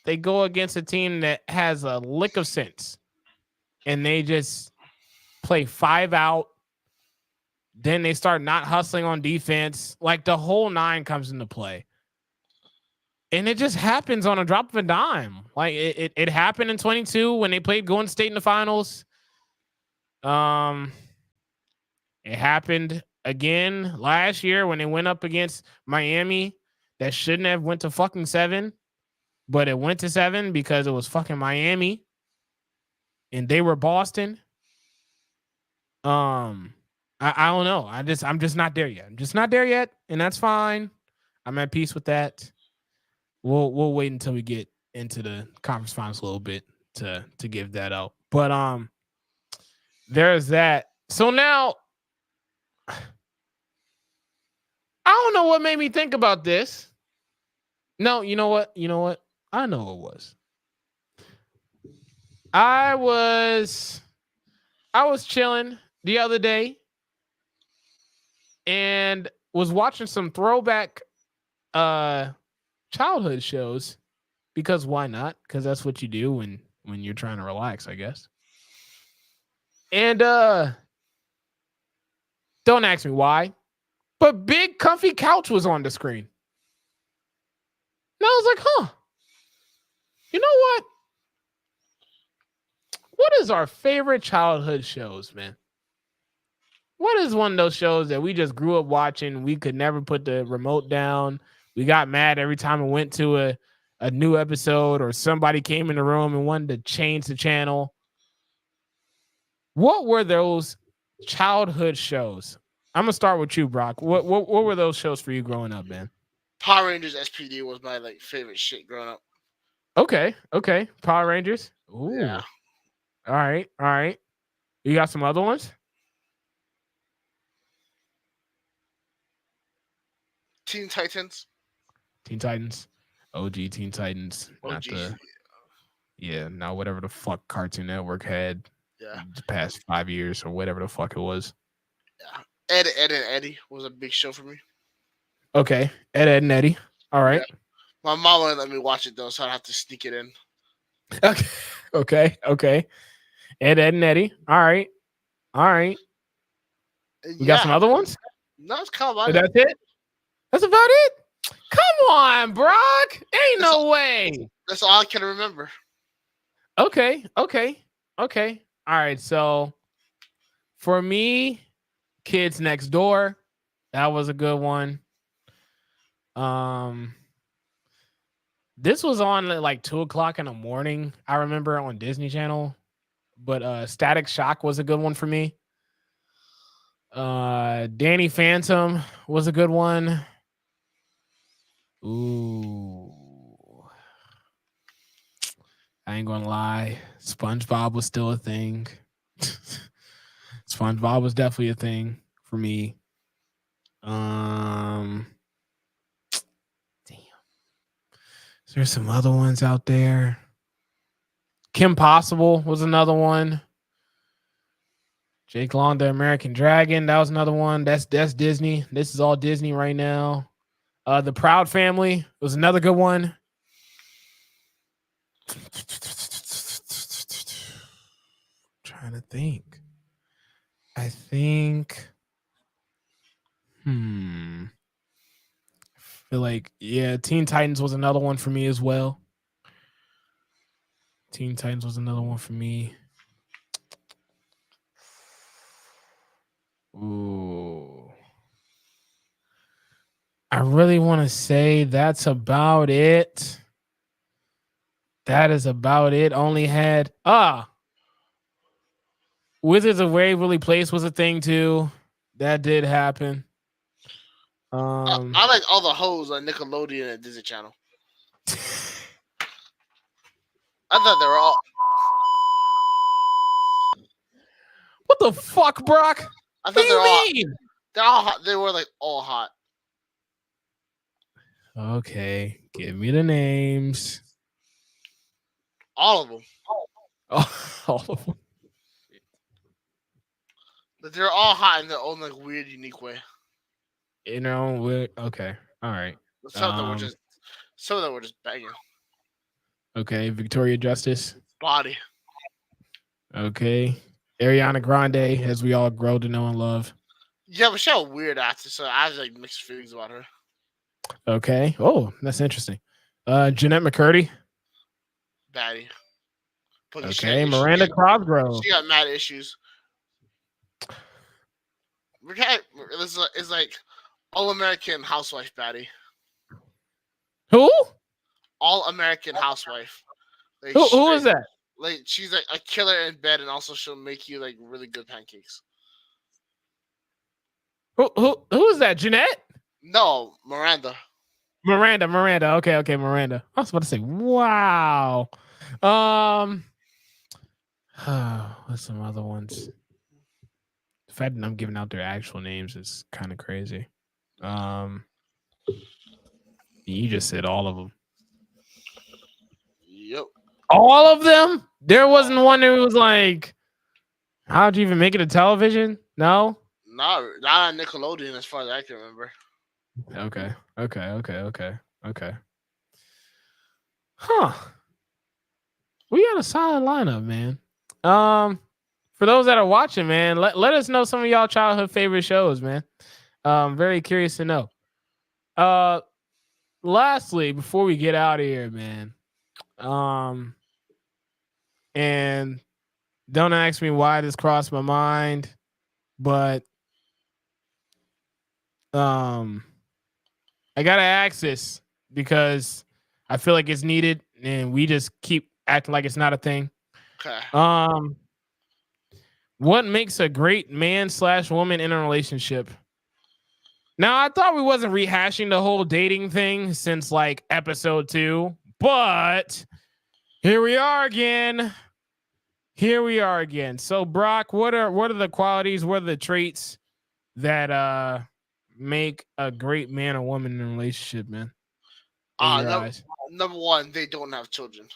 they go against a team that has a lick of sense, and they just play 5 out. Then they start not hustling on defense. Like the whole 9 comes into play. And it just happens on a drop of a dime. Like it happened in 22 when they played Golden State in the finals. It happened again last year when they went up against Miami that shouldn't have went to fucking 7, but it went to 7 because it was fucking Miami and they were Boston. I don't know. I'm just not there yet. I'm just not there yet, and that's fine. I'm at peace with that. We'll wait until we get into the conference finals a little bit to give that out. But there's that. So now I don't know what made me think about this. No, you know what? I know what it was. I was chilling the other day and was watching some throwback childhood shows because why not? Because that's what you do when you're trying to relax, I guess. And don't ask me why, but Big Comfy Couch was on the screen. And I was like, huh. You know what? What is our favorite childhood shows, man? What is one of those shows that we just grew up watching? We could never put the remote down. We got mad every time it went to a new episode or somebody came in the room and wanted to change the channel. What were those childhood shows? I'm gonna start with you, Brock. What were those shows for you growing up, man? Power Rangers SPD was my favorite shit growing up. Okay. Power Rangers. Ooh. Yeah. All right. You got some other ones? Teen Titans. OG Teen Titans. OG. Not whatever the fuck Cartoon Network had. Yeah. The past 5 years or whatever the fuck it was. Yeah. Ed and Eddie was a big show for me. Okay. Ed and Eddie. All right. Yeah. My mom wouldn't let me watch it though, so I'd have to sneak it in. Okay. Ed and Eddie. All right. You got some other ones? No, it's kind of That's it? That's about it? Come on, Brock. Ain't no way. That's all I can remember. Okay. All right. So for me, Kids Next Door. That was a good one. This was on at 2:00 in the morning. I remember on Disney Channel, but Static Shock was a good one for me. Danny Phantom was a good one. Ooh, I ain't gonna lie. SpongeBob was still a thing. SpongeBob was definitely a thing for me. Damn. There's some other ones out there. Kim Possible was another one. Jake Long, the American Dragon. That was another one. That's Disney. This is all Disney right now. The Proud Family was another good one. Trying to think. I think. I feel like, Teen Titans was another one for me as well. Teen Titans was another one for me. Ooh. I really want to say that's about it. That is about it. Only had Wizards of Waverly Place was a thing too. That did happen. I like all the hoes on Nickelodeon and Disney Channel. I thought they were all. What the fuck, Brock? I What thought do they're all. you mean? They're all hot. They were like all hot. Okay, give me the names. All of them. Oh, all of them. But they're all hot in their own like weird, unique way. You know, okay, all right. Some of them were just. Some of them were just banging. Okay, Victoria Justice. Body. Okay, Ariana Grande, as we all grow to know and love. Yeah, but she had a weird accent, so I have like mixed feelings about her. Okay. Oh, that's interesting. Jeanette McCurdy. Baddie. But Okay, Miranda Cosgrove. She got mad issues. It's like All American Housewife baddie. Who? All American Housewife. Like, Who is that? Like she's like a killer in bed, and also she'll make you like really good pancakes. Who is that? Jeanette? No, Miranda. Miranda. Okay, Miranda. I was about to say, wow. What's some other ones? The fact that I'm giving out their actual names is kind of crazy. You just said all of them. Yep. All of them? There wasn't one that was like, how'd you even make it to television? No? Not on Nickelodeon as far as I can remember. Okay. Huh. We got a solid lineup, man. For those that are watching, man, let us know some of y'all childhood favorite shows, man. Very curious to know. Lastly, before we get out of here, man, and don't ask me why this crossed my mind, but I gotta ask this because I feel like it's needed, and we just keep acting like it's not a thing. Okay. What makes a great man/woman in a relationship? Now, I thought we wasn't rehashing the whole dating thing since like episode 2, but here we are again. So, Brock, what are the qualities? What are the traits that make a great man or woman in a relationship, man? In your eyes? Number one, they don't have children.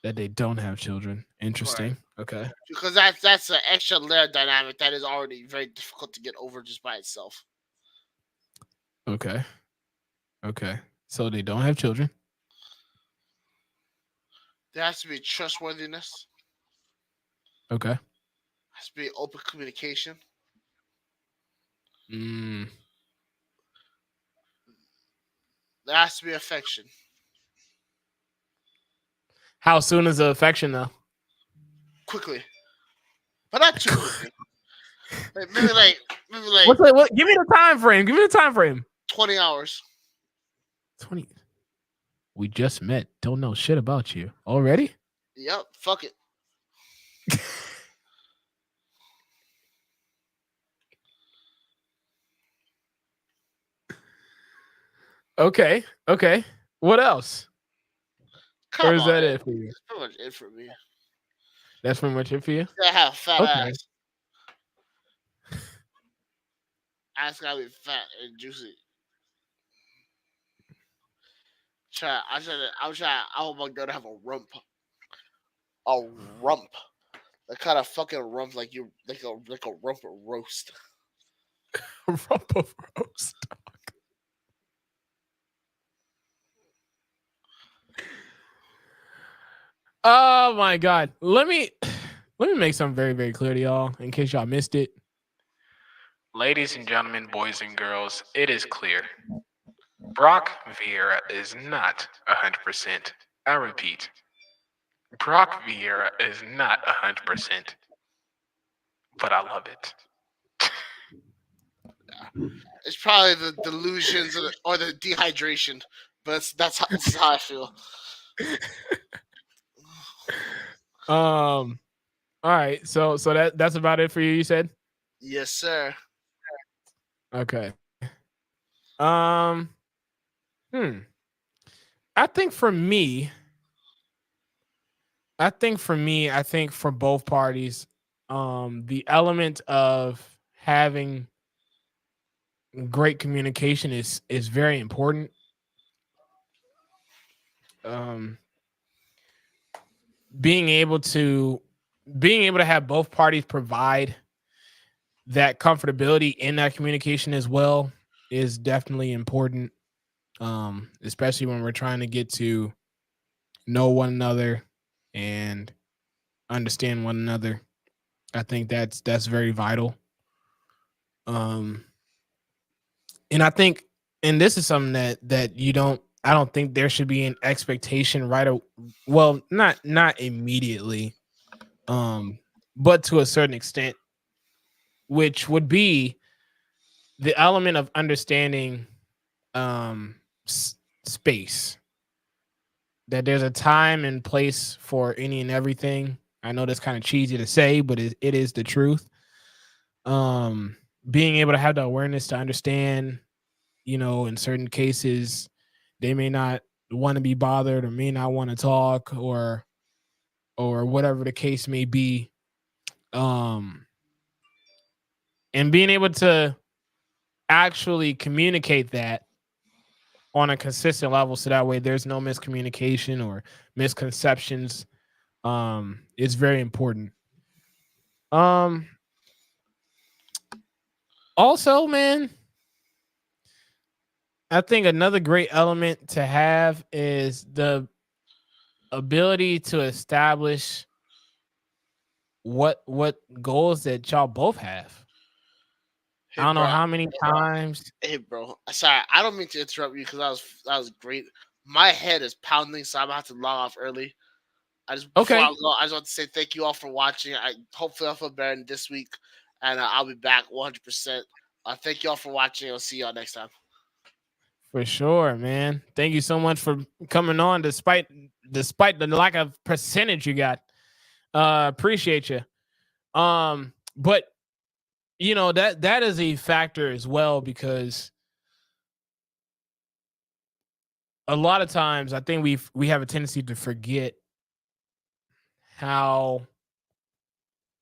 That they don't have children. Interesting. Right. Okay. Because that's an extra layer dynamic that is already very difficult to get over just by itself. Okay. So they don't have children. There has to be trustworthiness. Okay. Has to be open communication. Mm. There has to be affection. How soon is the affection, though? Quickly, but not too quickly. maybe like. What? Give me the time frame. 20 hours. 20. We just met. Don't know shit about you already. Yep. Fuck it. Okay. What else? Or is that it for you? That's pretty much it for me. That's pretty much it for you? I have fat ass. Ass gotta be fat and juicy. I want my girl to have a rump. A rump. The kind of fucking rump like a rump roast. Rump of roast. Oh my god. Let me make something very, very clear to y'all in case y'all missed it. Ladies and gentlemen, boys and girls, it is clear. Brock Vieira is not 100%. I repeat, Brock Vieira is not 100%. But I love it. It's probably the delusions or the dehydration, but that's how I feel. All right, so that's about it for you said? Yes, sir. Okay. I think for me, I think for me, I think for both parties, the element of having great communication is very important. Um, being able to being able to have both parties provide that comfortability in that communication as well is definitely important. Especially when we're trying to get to know one another and understand one another. I think that's very vital. Um, and I think, and this is something that you don't. I don't think there should be an expectation well, not immediately, um, but to a certain extent, which would be the element of understanding um space, that there's a time and place for any and everything. I know that's kind of cheesy to say, but it is the truth. um Being able to have the awareness to understand, in certain cases they may not want to be bothered or may not want to talk, or whatever the case may be. um and being able to actually communicate that on a consistent level, so that way there's no miscommunication or misconceptions, is very important. um Also, man, I think another great element to have is the ability to establish what goals that y'all both have. I Hey, don't know bro. how many times. Hey, bro. Sorry, I don't mean to interrupt you because that was great. My head is pounding, so I'm gonna have to log off early. I just before I Okay, go, I just want to say thank you all for watching. I hopefully I'll feel better this week, and I'll be back 100%. Thank you all for watching. I'll see y'all next time. for sure, man. Thank you so much for coming on, despite the lack of percentage you got. Appreciate you. But that is a factor as well, because a lot of times I think we have a tendency to forget how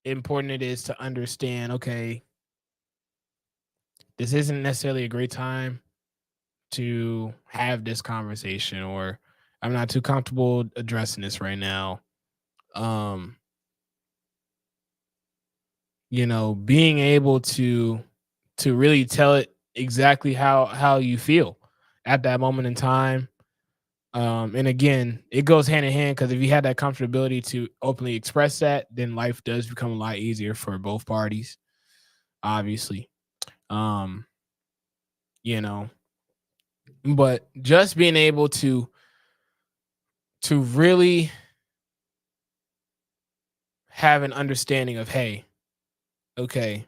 important it is to understand, okay, this isn't necessarily a great time to have this conversation, or I'm not too comfortable addressing this right now. um Being able to really tell it exactly how you feel at that moment in time. And again, it goes hand in hand, because if you had that comfortability to openly express that, then life does become a lot easier for both parties, obviously. um you know but just being able to really have an understanding of, hey, okay,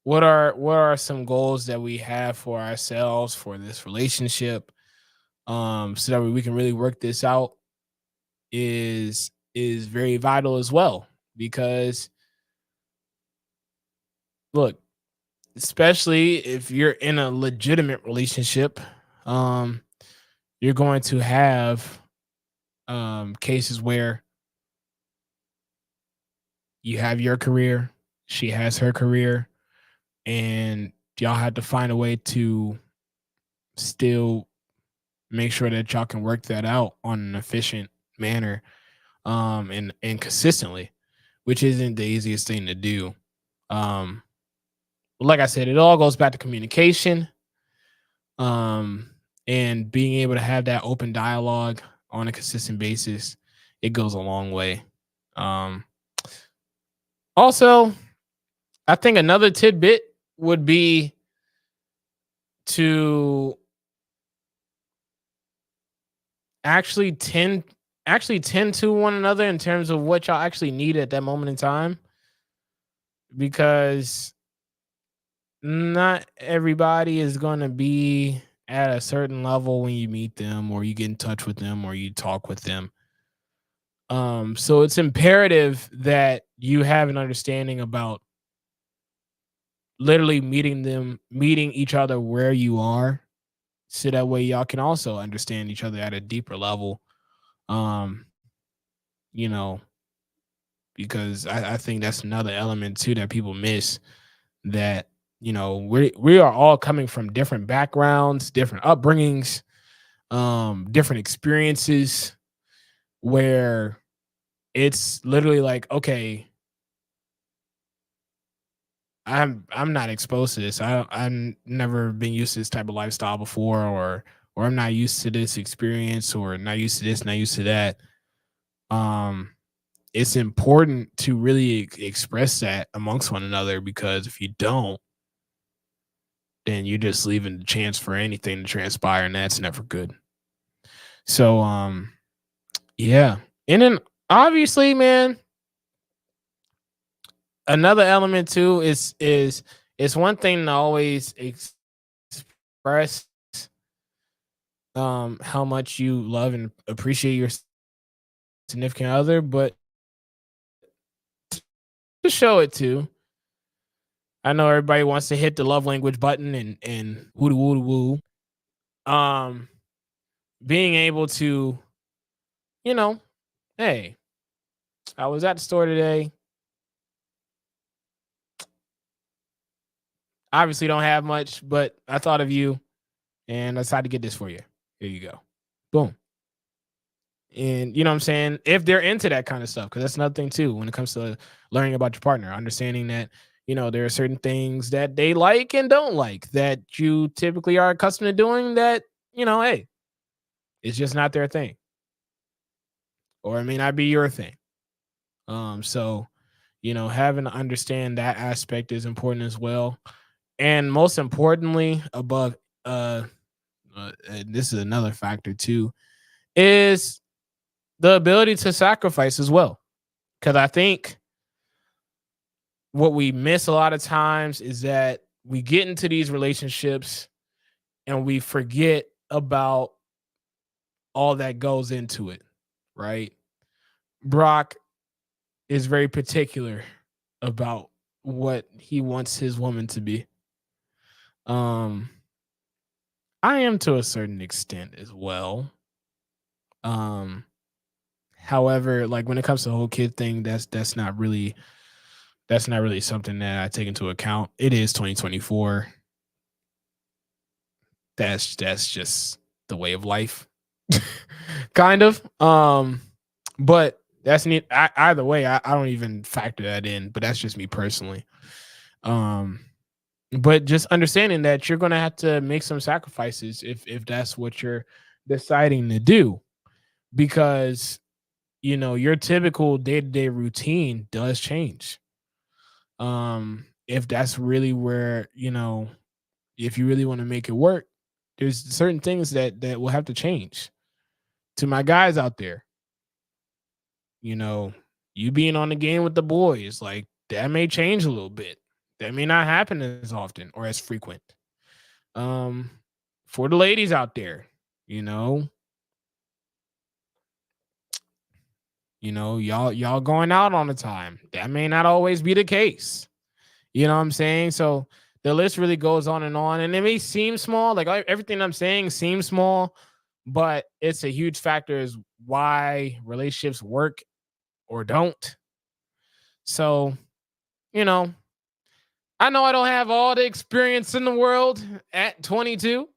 what are some goals that we have for ourselves for this relationship, so that we can really work this out, is very vital as well. Because look, especially if you're in a legitimate relationship, um you're going to have cases where you have your career, she has her career, and y'all have to find a way to still make sure that y'all can work that out on an efficient manner, and consistently, which isn't the easiest thing to do. um like I said, it all goes back to communication, um and being able to have that open dialogue on a consistent basis. It goes a long way. um Also, I think another tidbit would be to actually tend tend to one another in terms of what y'all actually need at that moment in time, because not everybody is going to be at a certain level when you meet them, or you get in touch with them, or you talk with them. So it's imperative that you have an understanding about literally meeting each other where you are, so that way y'all can also understand each other at a deeper level. um you know, because I think that's another element too that people miss, that, we are all coming from different backgrounds, different upbringings, different experiences, where it's literally like, okay, I'm not exposed to this. I'm never been used to this type of lifestyle before, or I'm not used to this experience, or not used to this, not used to that. Um, it's important to really express that amongst one another, because if you don't, then you're just leaving the chance for anything to transpire, and that's never good. So, yeah, and then obviously, man, another element too is it's one thing to always express how much you love and appreciate your significant other, but to show it too. I know everybody wants to hit the love language button and woo woo woo. Um, being able to, you know, hey, I was at the store today. Obviously, don't have much, but I thought of you and I decided to get this for you. Here you go. Boom. And you know what I'm saying? If they're into that kind of stuff, because that's another thing too, when it comes to learning about your partner, understanding that, there are certain things that they like and don't like that you typically are accustomed to doing, that, hey, it's just not their thing. Or it may not be your thing. So, having to understand that aspect is important as well. And most importantly, above and this is another factor too, is the ability to sacrifice as well. Because I think what we miss a lot of times is that we get into these relationships and we forget about all that goes into it, right? Brock is very particular about what he wants his woman to be. Um, I am to a certain extent as well. Um, However, like when it comes to the whole kid thing, that's not really something that I take into account. It is 2024. That's just the way of life. Kind of. But that's neat. Either way, I don't even factor that in, but that's just me personally. Um, but just understanding that you're gonna have to make some sacrifices if that's what you're deciding to do, because your typical day-to-day routine does change. If that's really where, if you really want to make it work, there's certain things that will have to change. To my guys out there, you know, you being on the game with the boys, like, that may change a little bit. That may not happen as often or as frequent. Um, for the ladies out there, you know, y'all going out on the time. That may not always be the case. You know what I'm saying? So the list really goes on, and it may seem small. Like, everything I'm saying seems small, but it's a huge factor is why relationships work or don't. So, you know, I know I don't have all the experience in the world at 22,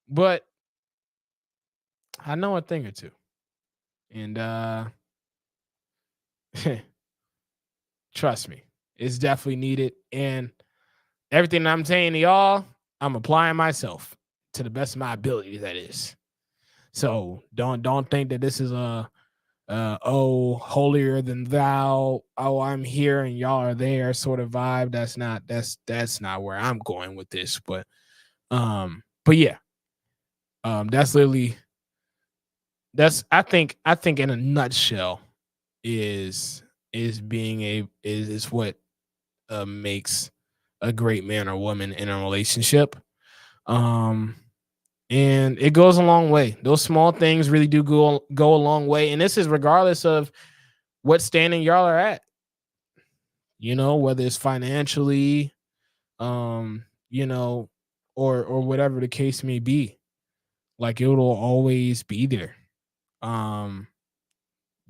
but I know a thing or two. And trust me, it's definitely needed. And everything I'm saying to y'all, I'm applying myself to the best of my ability, that is. So don't think that this is a oh, holier than thou, oh, I'm here and y'all are there sort of vibe. That's not where I'm going with this. But yeah, that's literally that's I think in a nutshell is being a is what makes a great man or woman in a relationship. Um and it goes a long way. Those small things really do go a long way. And this is regardless of what standing y'all are at, whether it's financially, um, you know, or whatever the case may be. Like, it will always be there. Um,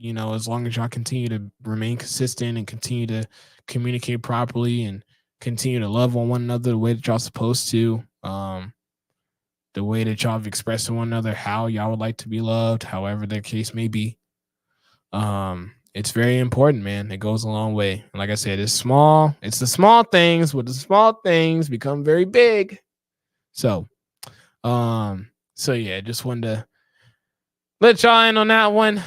as long as y'all continue to remain consistent and continue to communicate properly and continue to love on one another the way that y'all supposed to, the way that y'all have expressed to one another how y'all would like to be loved, however the case may be. It's very important, man. It goes a long way. And like I said, it's the small things, but the small things become very big. So yeah, just wanted to let y'all in on that one.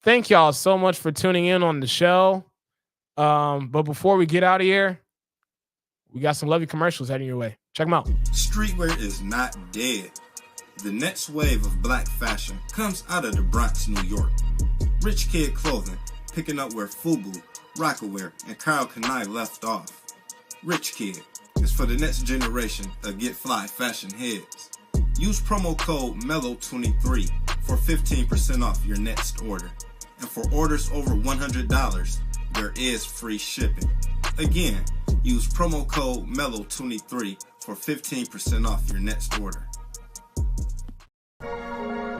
Thank y'all so much for tuning in on the show. But before we get out of here, we got some lovely commercials heading your way. Check them out. Streetwear is not dead. The next wave of black fashion comes out of the Bronx, New York. Rich Kid Clothing, picking up where FUBU, Rocawear, and Kyle Kanai left off. Rich Kid is for the next generation of Get Fly fashion heads. Use promo code MELLOW23 for 15% off your next order. And for orders over $100, there is free shipping. Again, use promo code MELLOW23 for 15% off your next order.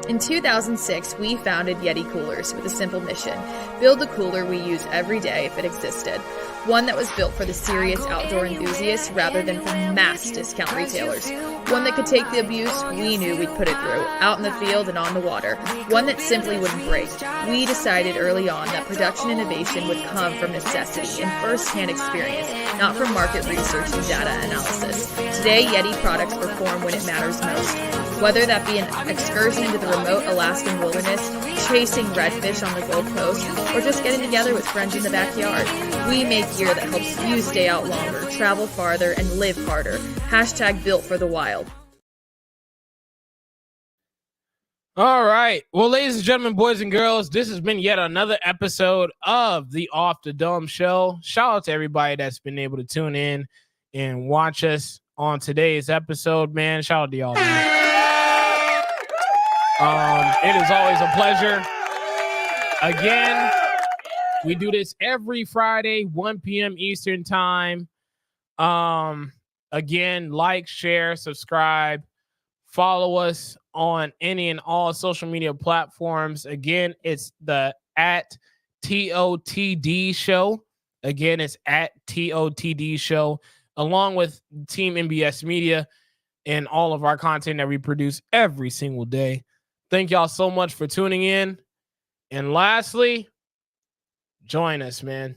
In 2006, we founded Yeti Coolers with a simple mission: build a cooler we use every day if it existed. One that was built for the serious outdoor enthusiasts rather than for mass discount retailers. One that could take the abuse we knew we'd put it through, out in the field and on the water. One that simply wouldn't break. We decided early on that production innovation would come from necessity and first-hand experience, not from market research and data analysis. Today, Yeti products perform when it matters most. Whether that be an excursion into the remote Alaskan wilderness, chasing redfish on the Gold Coast, or just getting together with friends in the backyard, we make gear that helps you stay out longer, travel farther, and live harder. # built for the wild. All right. Well, ladies and gentlemen, boys and girls, this has been yet another episode of the Off the Dome Show. Shout out to everybody that's been able to tune in and watch us on today's episode, man. Shout out to y'all, man. It is always a pleasure. Again, we do this every Friday, 1 p.m. Eastern time. Again, like, share, subscribe, follow us on any and all social media platforms. Again, it's the @TOTD show. Again, it's @TOTD show, along with Team MBS Media and all of our content that we produce every single day. Thank y'all so much for tuning in. And lastly, join us, man.